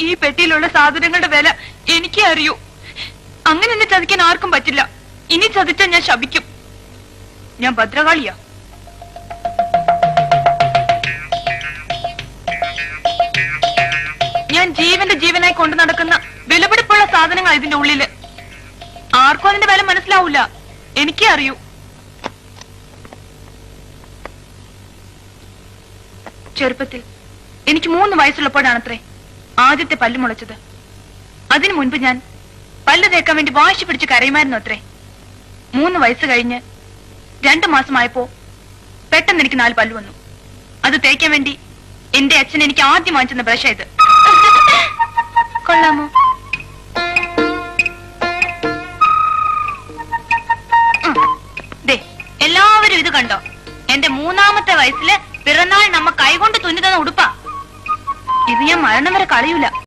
ഈ പെട്ടിയിലുള്ള സാധനങ്ങളുടെ വില എനിക്കേ അറിയൂ. അങ്ങനെ എന്നെ ചതിക്കാൻ ആർക്കും പറ്റില്ല. ഇനി ചതിച്ചാൽ ഞാൻ ശപിക്കും. ഞാൻ ഭദ്രകാളിയാ. ഞാൻ ജീവന്റെ ജീവനായി കൊണ്ടു നടക്കുന്ന വിലപിടിപ്പുള്ള സാധനങ്ങൾ ഇതിന്റെ ഉള്ളില്. ആർക്കും അതിന്റെ വില മനസ്സിലാവൂല. എനിക്കേ അറിയൂ. ചെറുപ്പത്തിൽ എനിക്ക് 3 വയസ്സുള്ളപ്പോഴാണത്രേ ആദ്യത്തെ പല്ല് മുളച്ചത്. അതിനു മുൻപ് ഞാൻ പല്ല് തേക്കാൻ വേണ്ടി വാശി പിടിച്ച് കരയുമായിരുന്നു അത്രേ. 3 വയസ്സ് കഴിഞ്ഞ് 2 മാസമായപ്പോ പെട്ടെന്ന് എനിക്ക് 4 പല്ല് വന്നു. അത് തേക്കാൻ വേണ്ടി എന്റെ അച്ഛൻ എനിക്ക് ആദ്യം വാങ്ങിച്ചെന്ന ബ്രഷ ഇത്. കൊള്ളാമോ? എല്ലാവരും ഇത് കണ്ടോ? എന്റെ 3ാമത്തെ വയസ്സില് പിറന്നാൾ നമ്മ കൈകൊണ്ട് തുന്നി തന്ന ഉടുപ്പാ ഇത്. ഞാൻ മരണം വരെ കളയൂല.